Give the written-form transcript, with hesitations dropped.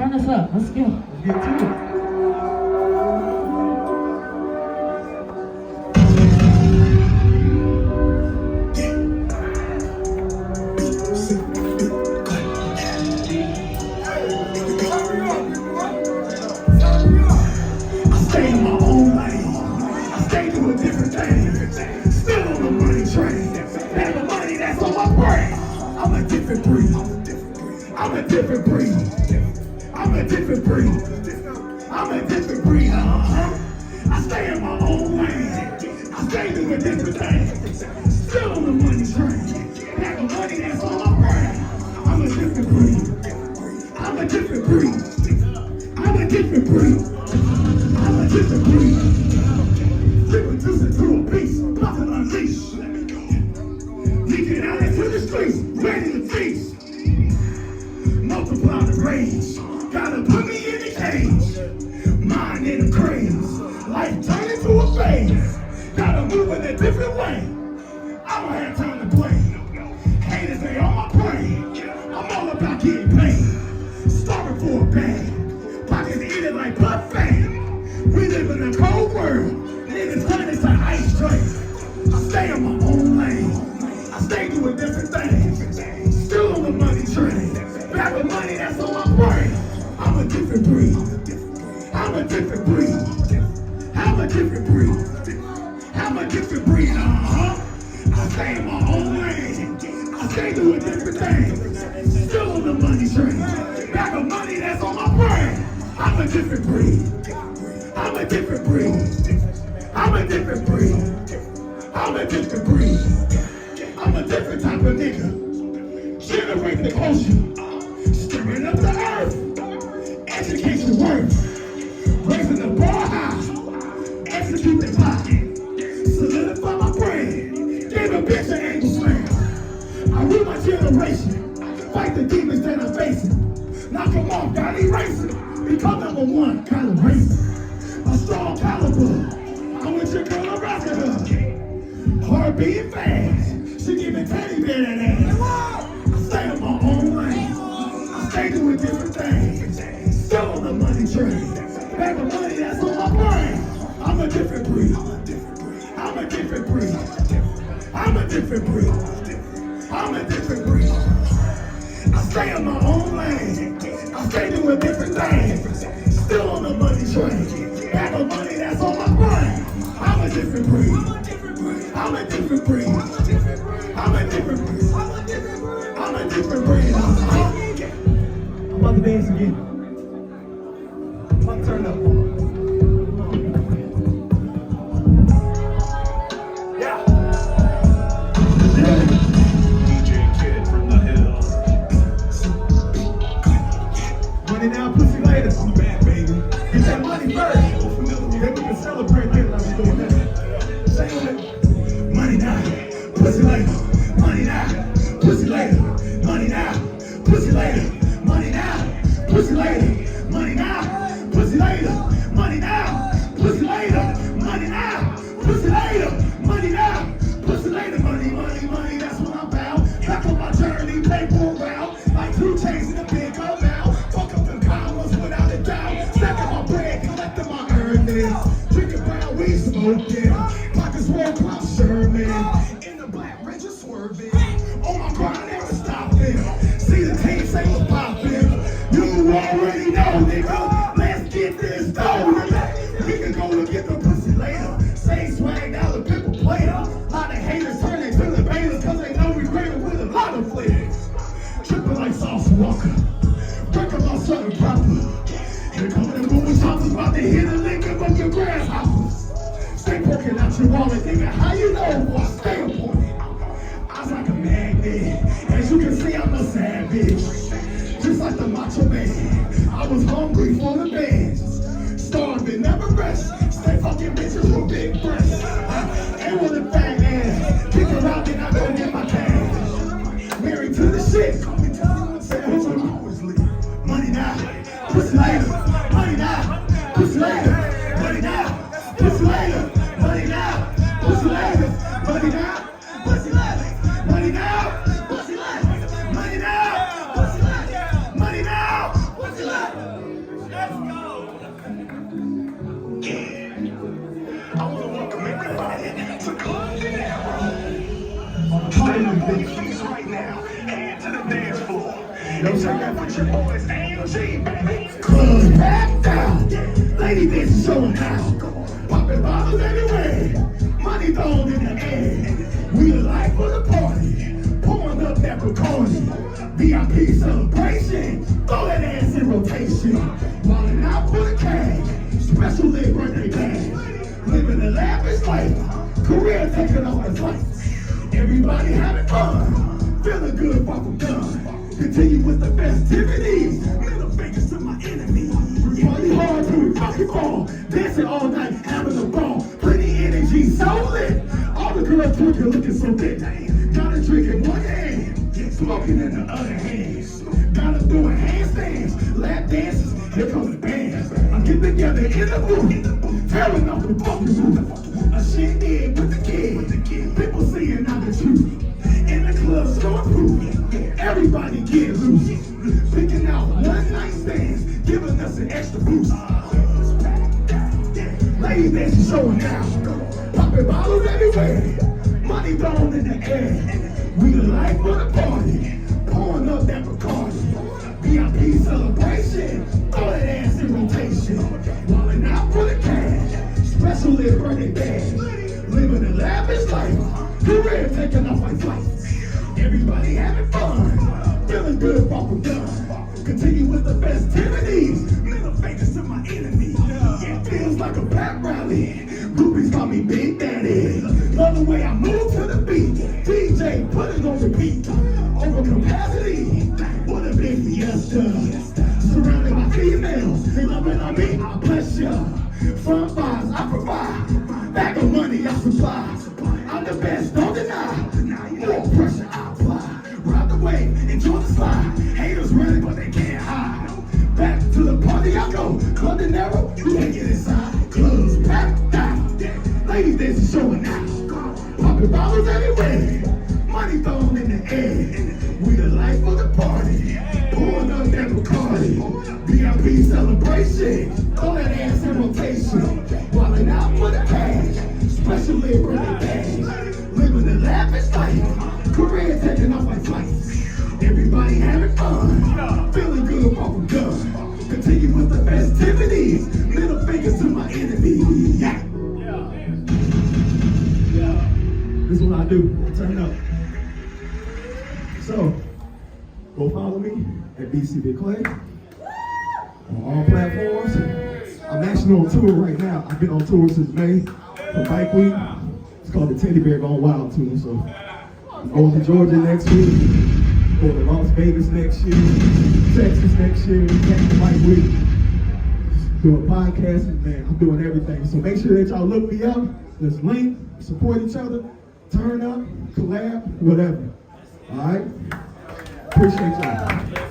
Turn this up. Let's go. Let's get to it. I'm a different breed. I'm a different breed. I'm a different breed. I'm a different breed. I stay in my own lane. I stay doing different things. Still on the money train. Having money that's on my brain. I'm a different breed. I'm a different breed. I'm a different breed. I'm a different breed. Reproduce it to a beast. About to unleash. Leaking out into the streets, ready to feast. Multiply the rage, gotta put me in the cage. Mind in a craze, life turn into a phase. Gotta move in a different way. I don't have time to play. Haters, they on my brain. I'm all about getting paid. Starving for a bag, pockets eating like buffet. We live in a cold world, niggas turn into ice tray. I stay in my own lane. Stay doing different things. Still on the money train. Back with money that's on my brain. I'm a different breed. I'm a different breed. I'm a different breed. I'm a different breed. I stay in my own lane. I stay doing different things. Still on the money train. Back with money that's on my brain. I'm a different breed. I'm a different breed. I'm a different breed. I'm a different breed. I'm a different type of nigga. Generate the culture. Stirring up the earth. Education works. Raising the bar high. Execute the plot. Solidify my brain. Gave a bitch an angle slam. I rule my generation. Fight the demons that I'm facing. Knock them off, gotta erase them. Become number one, kind of racing. A strong caliber. I'm with your girl, I'm rocking her. Heart beating fast. She give me teddy bear that ass. I stay on my own lane. I stay doing different things. Still on the money train. Back with money that's on my brain. I'm a different breed. I'm a different breed. I'm a different breed. I'm a different breed. I stay on my own lane. I stay doing different things. Still on the money train. Back with money that's on my brain. I'm a different breed. I'm a different breed. I'm a different breed. I'm a different breed. I'm about to dance again. I'm about to turn up. Yeah. DJ Kid from the Hill. Money now, pussy later. I'm back, baby. Get that money first. Then we can celebrate later like we doing that. Say it. Money now, pussy later. Money now, pussy later. Money now, pussy later. Money now, pussy later. Money now, pussy later. Money now, pussy later. Money now, pussy later. Money now, pussy later. Money, money, money, that's what I'm about. Back on my journey, paper around. Like 2 chains in the big old now. Fuck up the commas without a doubt. Stacking my bread, collecting my earnings. Drinking brown weed, smoking. Pockets roll, clock Sherman. In the black Ranger swerving. On my grind, never stopping. See the team say what's popping. You already know, nigga. Let's get this dough, nigga. We can go to get the pussy later. Say swag, now the people player. Lot of haters turn into the baiters, cause they know we greater with a lot of flavors. Tripping like Sauce Walker. Breaking my something proper. Here coming the moving choppers, about to hit a lick up your grasshoppers. Stay poking out your wallet, nigga. How you know, boy? Stay upon it. I'm like a magnet. As you can see, I'm a savage. Just like the macho man. I was hungry for the bands. Starving, never rest. Stay fucking bitches with big breasts. And with a fat ass. Kick around and I go get my cash. Married to the shit. Say who's always leave. Money now. Pussy later. Money now. Pussy later. Money now. Pussy later. Money now. Pussy later. Money now. Pussy later. Money now. Pussy later. Money now. Pussy later. Money now. Pussy later. your boys AMG, baby. Clubs packed out. Lady bitches showing out. Popping bottles everywhere. Money thrown in the air. We the life of the party. Pouring up that Bacardi. VIP celebration. Throw that ass in rotation. Rolling out for the cash. Special lit birthday bash. Living a lavish life. Career taking off the flights. Everybody having fun. Feeling good, far from done. Continue with the festivities. Middle fingers to my enemies. Party hard till we fucking fall. Dancing all night, having a ball. Plenty energy, so lit. All the girls twerking, looking so thick. Got a drink in one hand, smoking in the other hand. Got them doing handstands, lap dances. Here comes the band. I'm getting together in the booth, tearing off the fucking roof. A shindig with the kid. People seeing out the truth. In the club, showing proof. Everybody get loose. Picking out one night stands, giving us an extra boost. Ladies dancing, showing out. Popping bottles everywhere. Money thrown in the air. We the life of the party. Pouring up that Bacardi. VIP celebration. Throw that ass in rotation. Rolling out for the cash. Special lit birthday bash. Living a lavish life. Career taking off like flights. Everybody having fun. Feeling good, far from done. Continue with the festivities. Middle fingers to my enemies. It feels like a pep rally. Groupies call me Big Daddy. Love the way I move to the beat. DJ, put it on repeat. Over capacity. What a big fiesta. Surrounded by females. They loving on me. I bless ya. Front lines, I provide. Back of money, I supply. I'm the best, don't deny. More pressure, I apply. Ride the wave, enjoy the slide. Haters running, but they can't hide. Back to the party I go. Club De Niro, you can't get inside. Clubs packed out. Ladies dancing, showing out. Popping bottles everywhere. Money thrown in the air. We the life of the party. Pouring up that Bacardi. VIP celebration. Throw that ass in rotation. Rolling out for the cash. Special lit birthday bash. Living a lavish life. Career taking off like flights. Everybody having fun. Feeling good, far from done. Continue with the festivities. Middle fingers to my enemies. Yeah. This is what I do. Turn up. So, go follow me at bcbigclay on all platforms. I'm actually on tour right now. I've been on tour since May for Bike Week. It's called the Teddy Bear Gone Wild Tour. So, I'm going to Georgia next week, going to Las Vegas next year, Texas next year, back to Bike Week. Doing podcasts, and man, I'm doing everything. So make sure that y'all look me up. Let's link, support each other, turn up, collab, whatever. All right? Appreciate y'all.